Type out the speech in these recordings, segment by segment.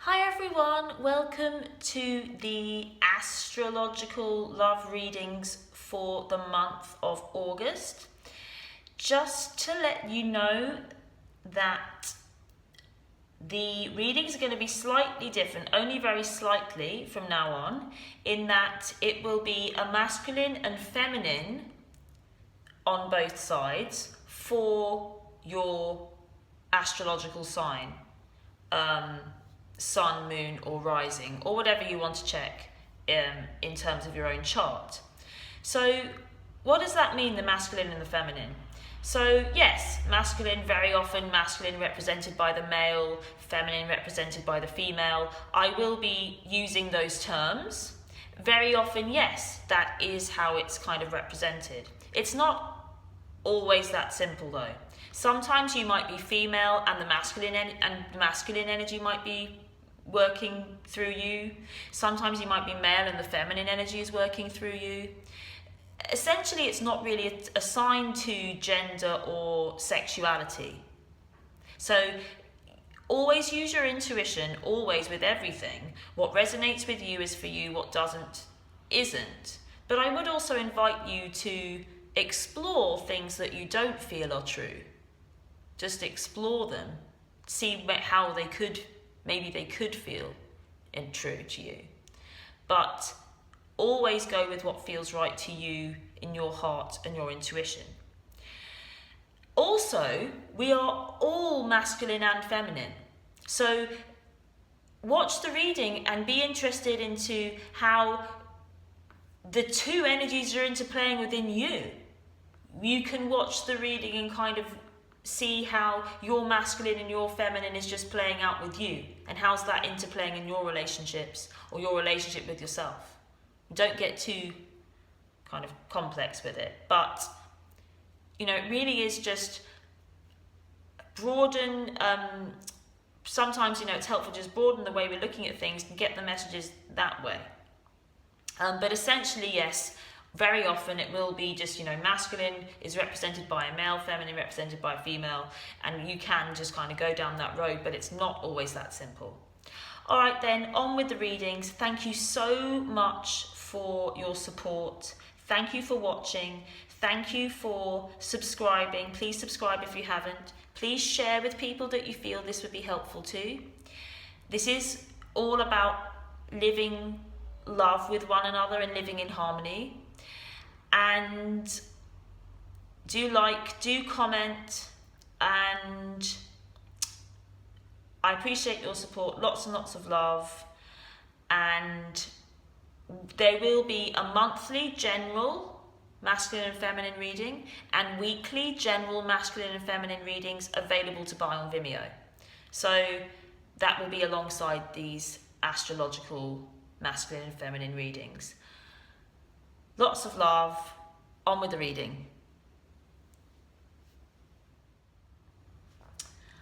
Hi everyone, welcome to the astrological love readings for the month of August. Just to let you know that the readings are going to be slightly different, only very slightly from now on, in that it will be a masculine and feminine on both sides for your astrological sign. Sun, moon, or rising, or whatever you want to check in terms of your own chart. So what does that mean, the masculine and the feminine? So yes, masculine, very often masculine represented by the male, feminine represented by the female. I will be using those terms. Very often, yes, that is how it's kind of represented. It's not always that simple though. Sometimes you might be female and the masculine energy might be working through you. Sometimes you might be male and the feminine energy is working through you. Essentially, it's not really assigned to gender or sexuality. So always use your intuition, always, with everything. What resonates with you is for you, what doesn't isn't. But I would also invite you to explore things that you don't feel are true. Just explore them, see how maybe they could feel true to you. But always go with what feels right to you in your heart and your intuition. Also, we are all masculine and feminine. So watch the reading and be interested into how the two energies are interplaying within you. You can watch the reading and kind of see how your masculine and your feminine is just playing out with you, and how's that interplaying in your relationships or your relationship with yourself. Don't get too kind of complex with it, but it really is just broaden. Sometimes it's helpful to just broaden the way we're looking at things and get the messages that way. But essentially, yes, very often it will be just, masculine is represented by a male, feminine represented by a female, and you can just kind of go down that road, but it's not always that simple. All right then, on with the readings. Thank you so much for your support. Thank you for watching. Thank you for subscribing. Please subscribe if you haven't. Please share with people that you feel this would be helpful to. This is all about living love with one another and living in harmony. And do comment, and I appreciate your support. Lots and lots of love. And there will be a monthly general masculine and feminine reading and weekly general masculine and feminine readings available to buy on Vimeo. So that will be alongside these astrological masculine and feminine readings. Lots of love. On with the reading.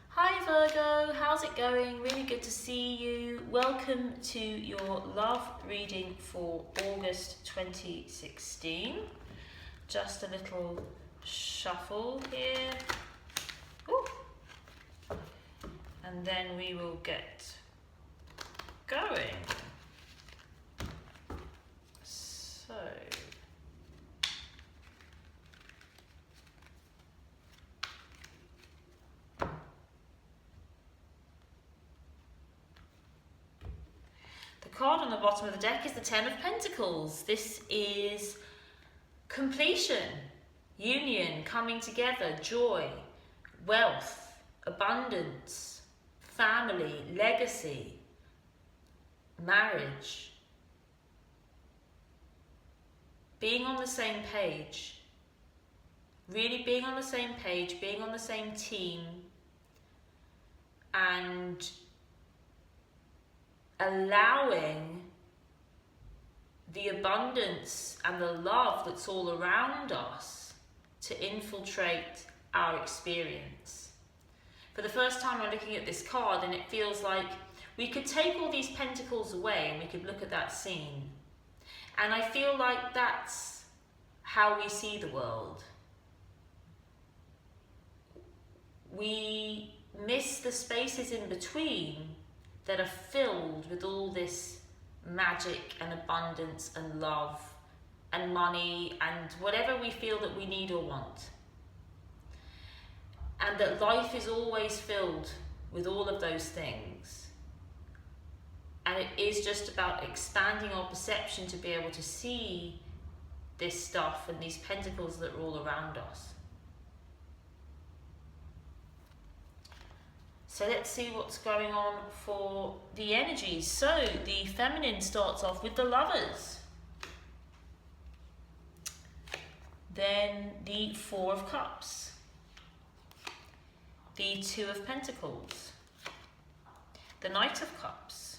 Hi Virgo, how's it going? Really good to see you. Welcome to your love reading for August 2016. Just a little shuffle here. Ooh. And then we will get going. So the card on the bottom of the deck is the Ten of Pentacles. This is completion, union, coming together, joy, wealth, abundance, family, legacy, marriage. Being on the same page, really being on the same page, being on the same team, and allowing the abundance and the love that's all around us to infiltrate our experience. For the first time I'm looking at this card, and it feels like we could take all these pentacles away and we could look at that scene. And I feel like that's how we see the world. We miss the spaces in between that are filled with all this magic and abundance and love and money and whatever we feel that we need or want. And that life is always filled with all of those things. And it is just about expanding our perception to be able to see this stuff and these pentacles that are all around us. So let's see what's going on for the energies. So the feminine starts off with the Lovers. Then the Four of Cups. The Two of Pentacles. The Knight of Cups.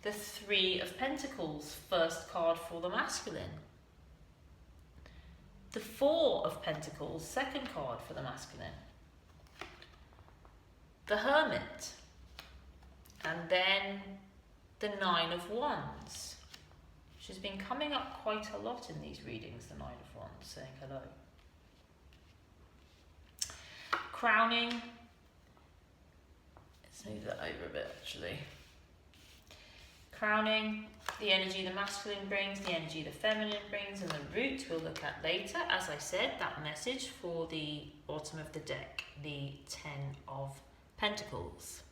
The Three of Pentacles, first card for the masculine. The Four of Pentacles, second card for the masculine. The Hermit, and then the Nine of Wands, which has been coming up quite a lot in these readings, the Nine of Wands, saying hello. Crowning, let's move that over a bit actually. Crowning, the energy the masculine brings, the energy the feminine brings, and the root we'll look at later. As I said, that message for the bottom of the deck, the Ten of Pentacles.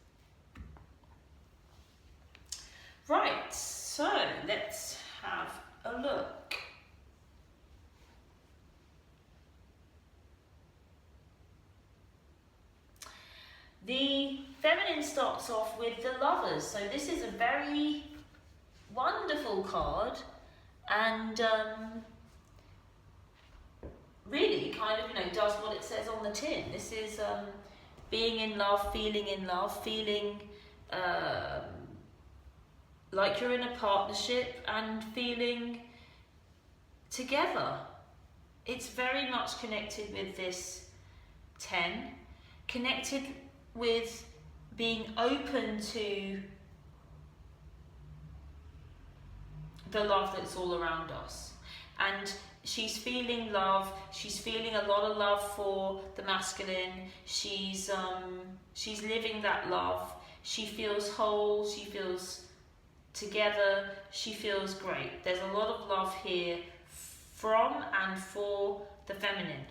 Right, so let's have a look. The feminine starts off with the Lovers, so this is a very wonderful card, and really kind of, does what it says on the tin. This is being in love, feeling like you're in a partnership and feeling together. It's very much connected with this 10, connected with being open to the love that's all around us. And she's feeling love, she's feeling a lot of love for the masculine, she's living that love, she feels whole, she feels together, she feels great. There's a lot of love here from and for the feminine.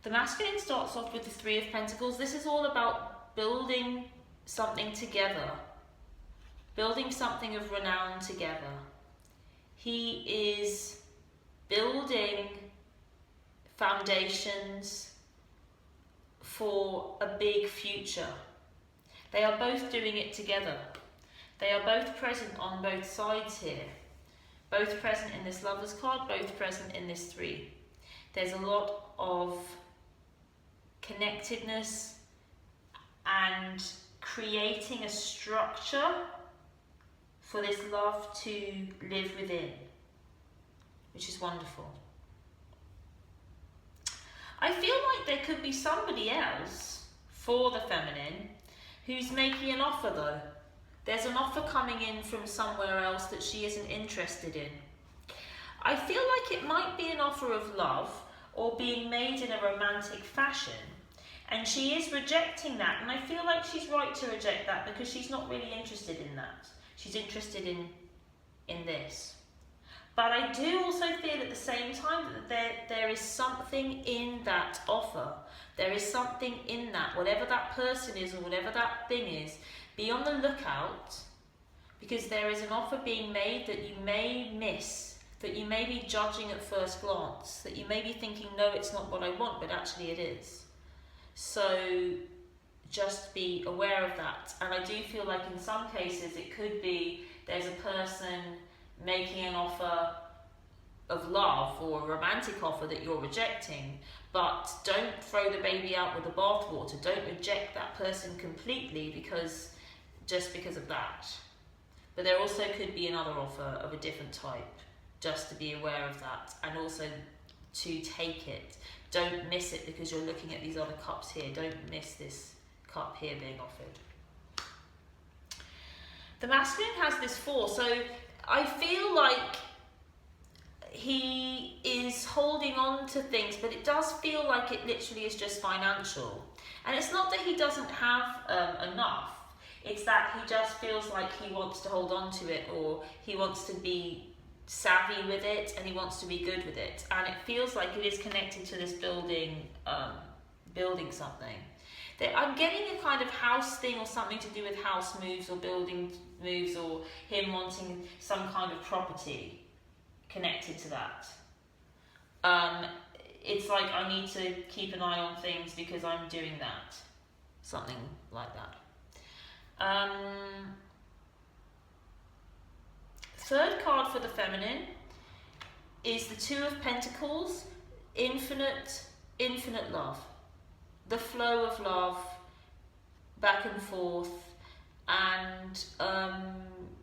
The masculine starts off with the Three of Pentacles. This is all about building something together, building something of renown together. He is building foundations for a big future. They are both doing it together. They are both present on both sides here. Both present in this Lovers card, both present in this Three. There's a lot of connectedness and creating a structure for this love to live within, which is wonderful. I feel like there could be somebody else for the feminine who's making an offer though. There's an offer coming in from somewhere else that she isn't interested in. I feel like it might be an offer of love or being made in a romantic fashion, and she is rejecting that, and I feel like she's right to reject that because she's not really interested in that. She's interested in this. But I do also feel at the same time that there is something in that offer. There is something in that, whatever that person is or whatever that thing is, be on the lookout, because there is an offer being made that you may miss, that you may be judging at first glance, that you may be thinking, no, it's not what I want, but actually it is. So just be aware of that. And I do feel like in some cases it could be there's a person making an offer of love or a romantic offer that you're rejecting, but don't throw the baby out with the bathwater. Don't reject that person completely because of that. But there also could be another offer of a different type, just to be aware of that, and also to take it. Don't miss it because you're looking at these other cups here. Don't miss this cup here being offered. The masculine has this 4, so I feel like he is holding on to things, but it does feel like it literally is just financial. And it's not that he doesn't have enough. It's that he just feels like he wants to hold on to it, or he wants to be savvy with it, and he wants to be good with it. And it feels like it is connected to this building something. I'm getting a kind of house thing, or something to do with house moves or building moves, or him wanting some kind of property connected to that. It's like, I need to keep an eye on things because I'm doing that. Something like that. Third card for the feminine is the Two of Pentacles. Infinite love. The flow of love, back and forth, and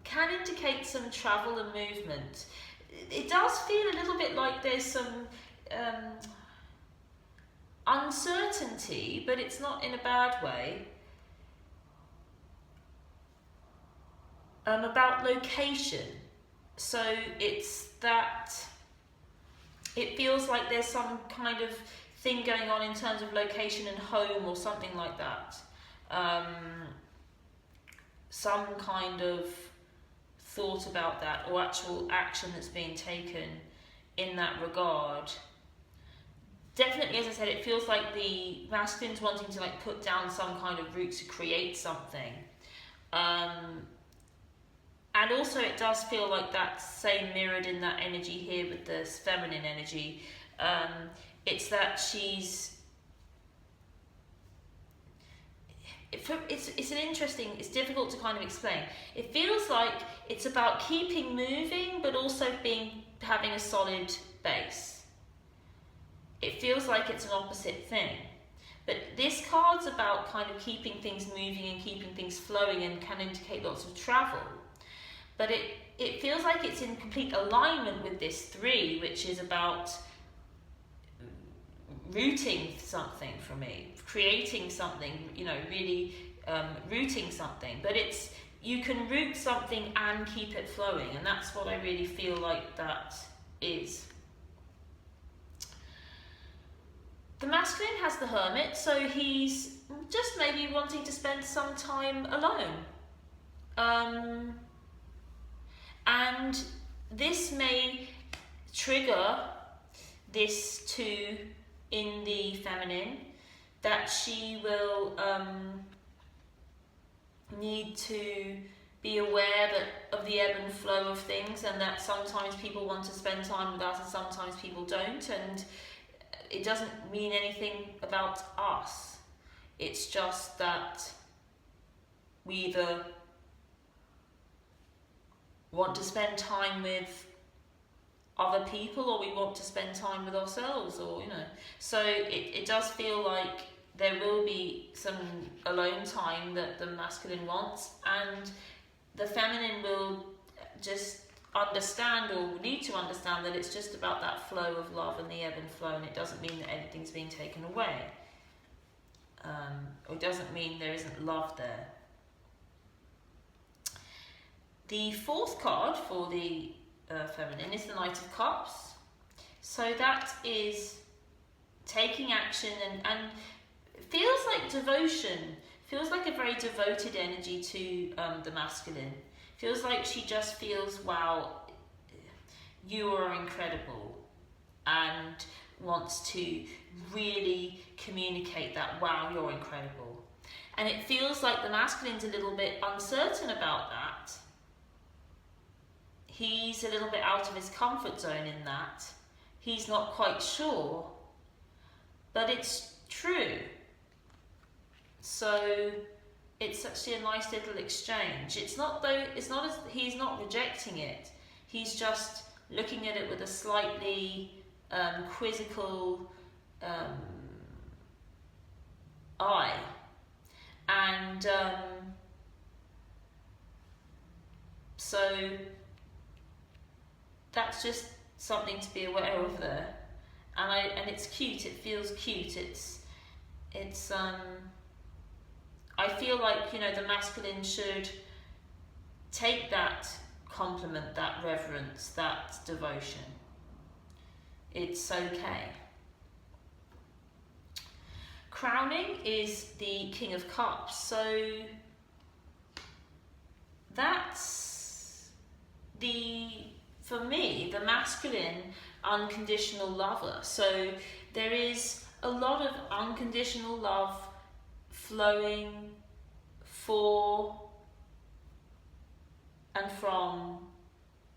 can indicate some travel and movement. It does feel a little bit like there's some uncertainty, but it's not in a bad way, about location. So it's that it feels like there's some kind of thing going on in terms of location and home, or something like that. Some kind of thought about that, or actual action that's being taken in that regard. Definitely, as I said, it feels like the masculine's wanting to like put down some kind of root to create something. And also it does feel like that's same mirrored in that energy here with this feminine energy. It's that she's... It's an interesting... It's difficult to kind of explain. It feels like it's about keeping moving, but also having a solid base. It feels like it's an opposite thing. But this card's about kind of keeping things moving and keeping things flowing, and can indicate lots of travel. But it feels like it's in complete alignment with this 3, which is about rooting something for me, creating something, really rooting something. But you can root something and keep it flowing, and that's what I really feel like that is. The masculine has the Hermit, so he's just maybe wanting to spend some time alone. And this may trigger this 2 in the feminine, that she will need to be aware of the ebb and flow of things, and that sometimes people want to spend time with us and sometimes people don't, and it doesn't mean anything about us. It's just that we either want to spend time with other people, or we want to spend time with ourselves, or so it does feel like there will be some alone time that the masculine wants, and the feminine will just understand, or need to understand, that it's just about that flow of love and the ebb and flow, and it doesn't mean that anything's being taken away, or it doesn't mean there isn't love there. The 4th card for the feminine is the Knight of Cups. So that is taking action, and feels like devotion. Feels like a very devoted energy to the masculine. Feels like she just feels, wow, you are incredible, and wants to really communicate that, wow, you're incredible. And it feels like the masculine's a little bit uncertain about that. He's a little bit out of his comfort zone in that. He's not quite sure, but it's true. So it's actually a nice little exchange. It's not as he's not rejecting it. He's just looking at it with a slightly quizzical eye, and so that's just something to be aware of there. And it's cute. It feels cute. It's I feel like, the masculine should take that compliment, that reverence, that devotion. It's okay. Crowning is the King of Cups. So that's for me, the masculine unconditional lover. So there is a lot of unconditional love flowing for and from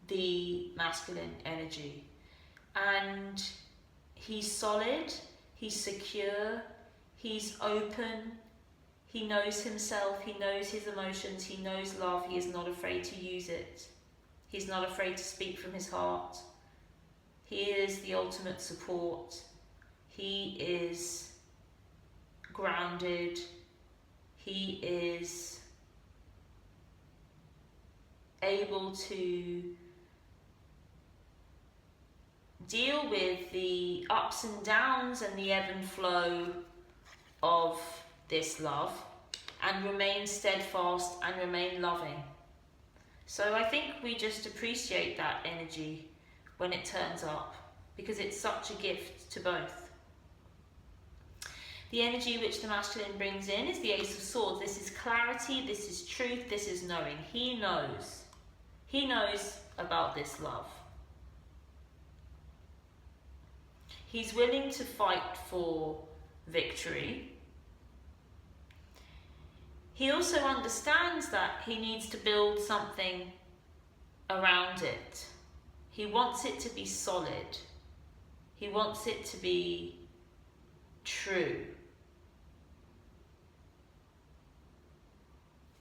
the masculine energy. And he's solid, he's secure, he's open, he knows himself, he knows his emotions, he knows love, he is not afraid to use it. He's not afraid to speak from his heart. He is the ultimate support. He is grounded. He is able to deal with the ups and downs and the ebb and flow of this love and remain steadfast and remain loving. So I think we just appreciate that energy when it turns up, because it's such a gift to both. The energy which the masculine brings in is the Ace of Swords. This is clarity, this is truth, this is knowing. He knows. He knows about this love. He's willing to fight for victory. He also understands that he needs to build something around it. He wants it to be solid. He wants it to be true.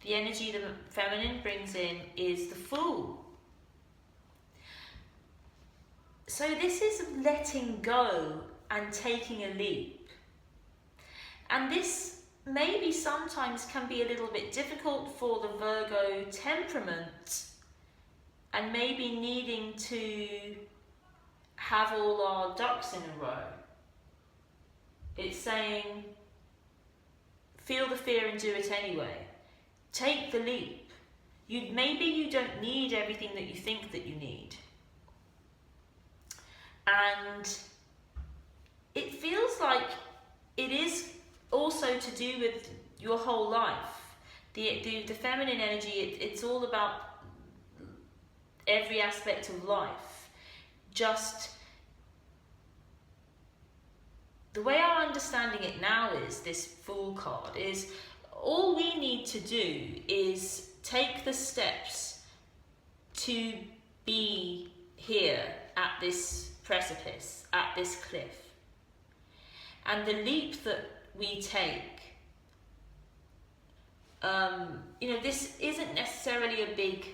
The energy the feminine brings in is the Fool. So this is letting go and taking a leap. And this maybe sometimes can be a little bit difficult for the Virgo temperament, and maybe needing to have all our ducks in a row. It's saying, feel the fear and do it anyway. Take the leap. Maybe you don't need everything that you think that you need. And it feels like it is also to do with your whole life. The feminine energy, it's all about every aspect of life. Just the way I'm understanding it now is this Fool card is all we need to do is take the steps to be here at this precipice, at this cliff. And the leap that we take, this isn't necessarily a big,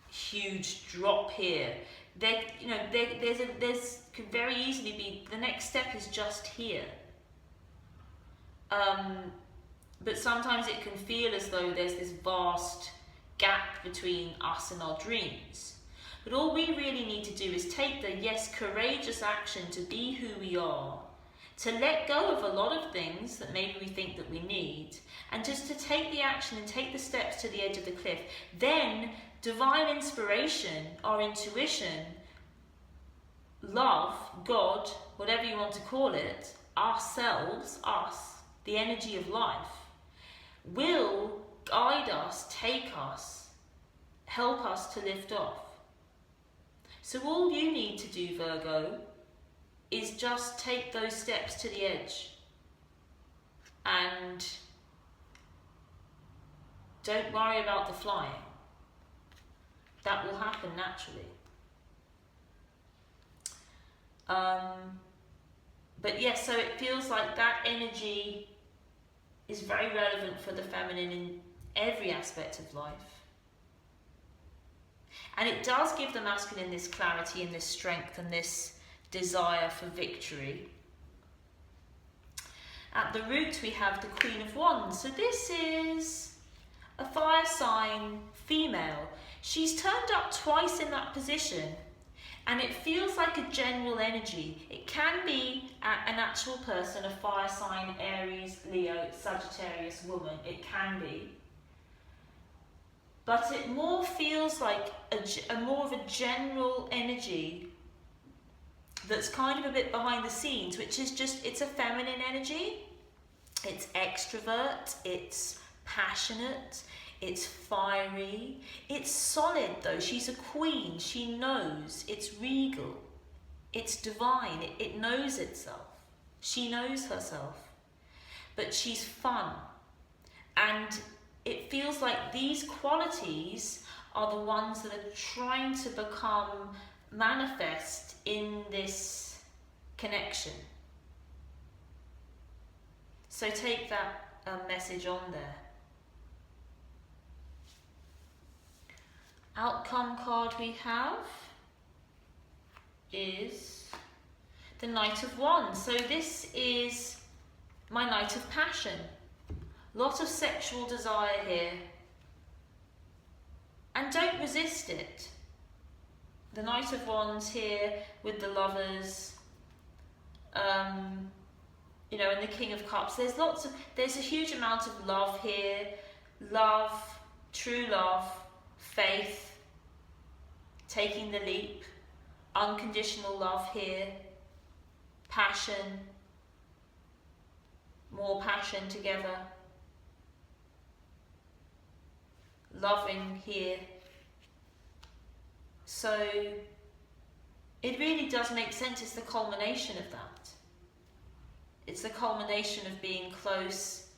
huge drop here. There's could very easily be the next step is just here. But sometimes it can feel as though there's this vast gap between us and our dreams. But all we really need to do is take the, courageous action to be who we are, to let go of a lot of things that maybe we think that we need, and just to take the action and take the steps to the edge of the cliff. Then divine inspiration, our intuition, love, God, whatever you want to call it, ourselves, us, the energy of life, will guide us, take us, help us to lift off. So all you need to do, Virgo, is just take those steps to the edge and don't worry about the flying. That will happen naturally. But yes, so it feels like that energy is very relevant for the feminine in every aspect of life. And it does give the masculine this clarity and this strength and this desire for victory. At the root we have the Queen of Wands. So this is a fire sign female. She's turned up twice in that position, and it feels like a general energy. It can be an actual person, a fire sign, Aries, Leo, Sagittarius woman. It can be. But it more feels like a more of a general energy that's kind of a bit behind the scenes, which is just, it's a feminine energy. It's extrovert, it's passionate, it's fiery, it's solid though. She's a queen, she knows, it's regal, it's divine, it knows itself. She knows herself. But she's fun. And it feels like these qualities are the ones that are trying to become manifest in this connection. So take that message on there. Outcome card we have is the Knight of Wands. So this is my night of passion. Lot of sexual desire here. And don't resist it. The Knight of Wands here with the Lovers, you know, and the King of Cups. There's a huge amount of love here. Love, true love, faith, taking the leap, unconditional love here, passion, more passion together, loving here. So it really does make sense. It's the culmination of that. It's the culmination of being close,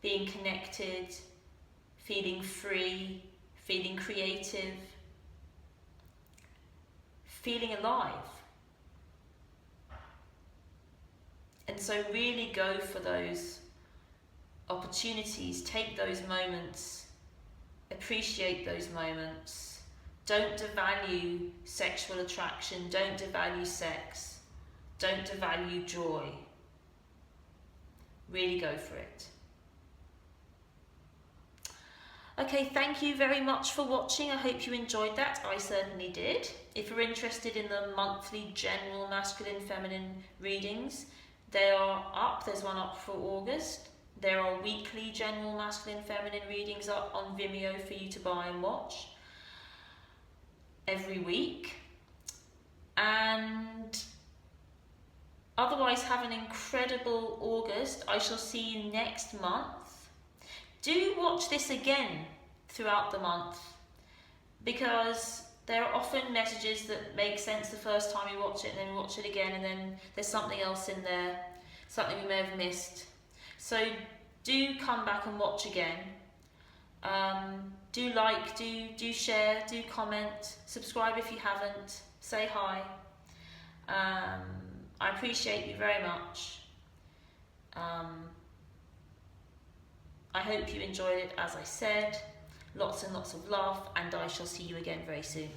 being connected, feeling free, feeling creative, feeling alive. And so really go for those opportunities, take those moments, appreciate those moments. Don't devalue sexual attraction, don't devalue sex, don't devalue joy. Really go for it. Okay, thank you very much for watching. I hope you enjoyed that. I certainly did. If you're interested in the monthly general masculine feminine readings, they are up. There's one up for August. There are weekly general masculine feminine readings up on Vimeo for you to buy and watch every week. And otherwise, have an incredible August. I shall see you next month. Do watch this again throughout the month, because there are often messages that make sense the first time you watch it, and then you watch it again, and then there's something else in there, something you may have missed. So do come back and watch again. Do like, do share, do comment, subscribe if you haven't, say hi. I appreciate you very much. I hope you enjoyed it, as I said. Lots and lots of love, and I shall see you again very soon.